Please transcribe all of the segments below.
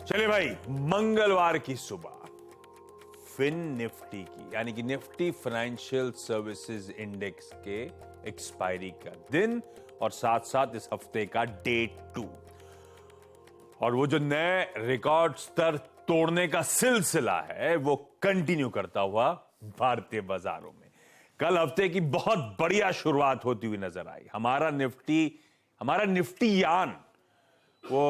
चलिए भाई, मंगलवार की सुबह फिन निफ्टी की यानी कि निफ्टी फाइनेंशियल सर्विसेज इंडेक्स के एक्सपायरी का दिन और साथ साथ इस हफ्ते का डे 2 और वो जो नए रिकॉर्ड स्तर तोड़ने का सिलसिला है वो कंटिन्यू करता हुआ भारतीय बाजारों में कल हफ्ते की बहुत बढ़िया शुरुआत होती हुई नजर आई। हमारा निफ्टी यान वो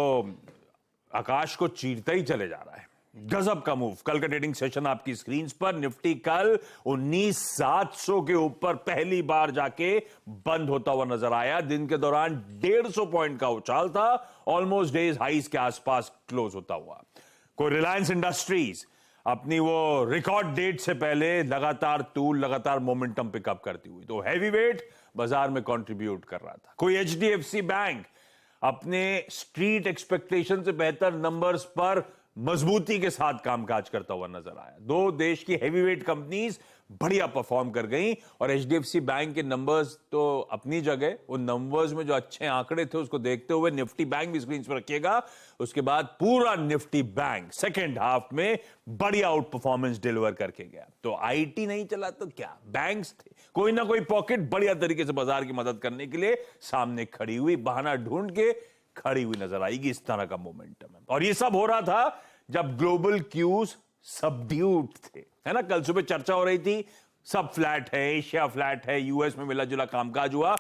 आकाश को चीरता ही चले जा रहा है। गजब का मूव। कल का ट्रेडिंग सेशन आपकी स्क्रीन पर। निफ्टी कल 19,700 के ऊपर पहली बार जाके बंद होता हुआ नजर आया। दिन के दौरान 150 पॉइंट का उछाल था, ऑलमोस्ट डेज हाइस के आसपास क्लोज होता हुआ। कोई रिलायंस इंडस्ट्रीज अपनी वो रिकॉर्ड डेट से पहले लगातार मोमेंटम पिकअप करती हुई तो हैवीवेट बाजार में कंट्रीब्यूट कर रहा था। कोई एचडीएफसी बैंक अपने स्ट्रीट एक्सपेक्टेशन से बेहतर नंबर्स पर मजबूती के साथ कामकाज करता हुआ नजर आया। दो देश की हैवीवेट कंपनीज बढ़िया परफॉर्म कर गई और एचडीएफसी बैंक के नंबर्स तो अपनी जगह, उन नंबर्स में जो अच्छे आंकड़े थे उसको देखते हुए निफ्टी बैंक भी स्क्रीन पर रखिएगा। उसके बाद पूरा निफ्टी बैंक सेकेंड हाफ में बढ़िया आउट परफॉर्मेंस डिलीवर करके गया। तो आईटी नहीं चला तो क्या, बैंक्स थे, कोई ना कोई पॉकेट बढ़िया तरीके से बाजार की मदद करने के लिए सामने खड़ी हुई, बहाना ढूंढ के खड़ी हुई नजर आएगी। इस तरह का मोमेंटम है और ये सब हो रहा था जब ग्लोबल क्यूज सबड्यूड थे, है ना। कल सुबह चर्चा हो रही थी सब फ्लैट है, एशिया फ्लैट है, यूएस में मिला जुला कामकाज हुआ।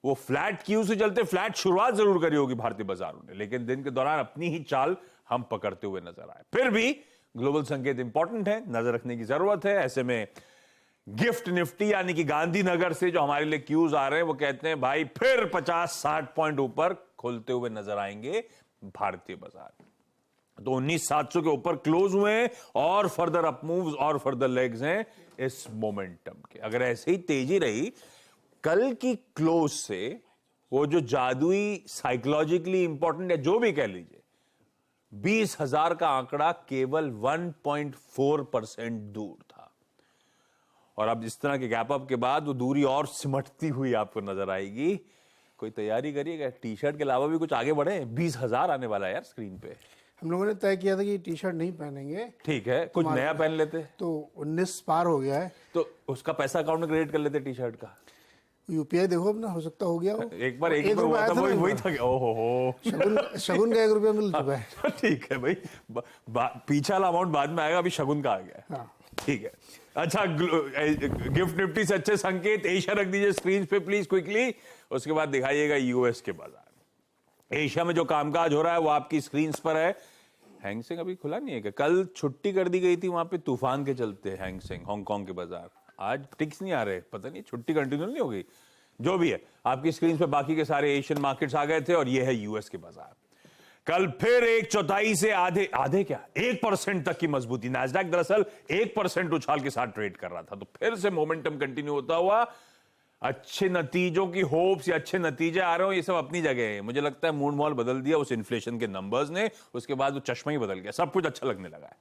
वो फ्लैट क्यू से चलते फ्लैट शुरुआत जरूर करी होगी भारतीय बाजारों ने, लेकिन दिन के दौरान अपनी ही चाल हम पकड़ते हुए नजर आए। फिर भी ग्लोबल संकेत इंपॉर्टेंट है, नजर रखने की जरूरत है। ऐसे में गिफ्ट निफ्टी यानी कि गांधीनगर से जो हमारे लिए क्यूज आ रहे हैं वो कहते हैं भाई फिर 50-60 पॉइंट ऊपर खुलते हुए नजर आएंगे भारतीय बाजार। तो 19,700 के ऊपर क्लोज हुए हैं और फर्दर अप मूव्स और फर्दर लेग्स हैं इस मोमेंटम के। अगर ऐसे ही तेजी रही, कल की क्लोज से वो जो जादुई साइकोलॉजिकली इंपॉर्टेंट है जो भी कह लीजिए 20,000 का आंकड़ा केवल 1.4% दूर था और अब इस तरह के गैप अप के बाद वो दूरी और सिमटती हुई आपको नजर आएगी। कोई तैयारी करिएगा, टी शर्ट के अलावा भी कुछ आगे बढ़े। 20,000 आने वाला है यार स्क्रीन पे। हम लोगों ने तय किया था कि टी शर्ट नहीं पहनेंगे, ठीक है, कुछ नया पहन लेते। तो 19 पार हो गया है तो उसका पैसा अकाउंट में क्रेडिट कर लेते टी शर्ट का। यूपीआई देखो अपना, हो सकता हो गया हो। एक बार हुआ था, वही था। ओहो हो, शगुन का 1 रुपया मिल चुका है। ठीक है भाई, पीछे वाला अमाउंट बाद में आएगा, अभी शगुन का आ गया। हाँ। ठीक है, अच्छा। गिफ्ट निफ्टी से अच्छे संकेत एशिया रख दीजिए स्क्रीन पे प्लीज क्विकली। उसके बाद दिखाइएगा यूएस के बाजार। एशिया में जो कामकाज हो रहा है वो आपकी स्क्रीन पर है। हैंगसेंग अभी खुला नहीं है क्या? कल छुट्टी कर दी गई थी वहां पे तूफान के चलते। हैंगसेंग हांगकांग के बाजार आज टिक्स नहीं आ रहे, पता नहीं छुट्टी कंटिन्यू नहीं हो गई। जो भी है, आपकी स्क्रीन पे बाकी के सारे एशियन मार्केट्स आ गए थे और ये है यूएस के बाजार। कल फिर 1/4 से आधे क्या 1% तक की मजबूती। नैस्डैक दरअसल 1% उछाल के साथ ट्रेड कर रहा था, तो फिर से मोमेंटम कंटिन्यू होता हुआ। अच्छे नतीजों की होप्स या अच्छे नतीजे आ रहे हो, ये सब अपनी जगह है। मुझे लगता है मूड माहौल बदल दिया उस इन्फ्लेशन के नंबर्स ने, उसके बाद वो चश्मा ही बदल गया, सब कुछ अच्छा लगने लगा है।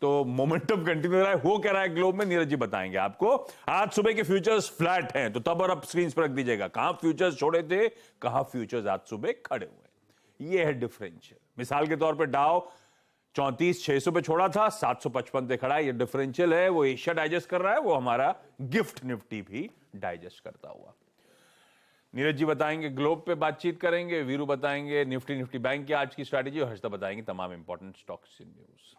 तो मोमेंटम कंटिन्यू रहा है। हो क्या रहा है ग्लोब में, नीरज जी बताएंगे आपको। आज सुबह के फ्यूचर्स फ्लैट हैं, तो तब और अब स्क्रीन पर रख दीजिएगा कहां फ्यूचर्स छोड़े थे, कहां फ्यूचर्स आज सुबह खड़े हुए। ये है डिफरेंशियल। मिसाल के तौर पर डाउ 34,600 पे छोड़ा था, 755 पे खड़ा है। ये डिफरेंशियल है, वो एशिया डाइजेस्ट कर रहा है, वो हमारा गिफ्ट निफ्टी भी डाइजेस्ट करता हुआ। नीरज जी बताएंगे ग्लोब पे बातचीत करेंगे, वीरू बताएंगे निफ्टी बैंक की आज की स्ट्रैटेजी और हर्षदा बताएंगे तमाम इंपॉर्टेंट स्टॉक्स इन न्यूज।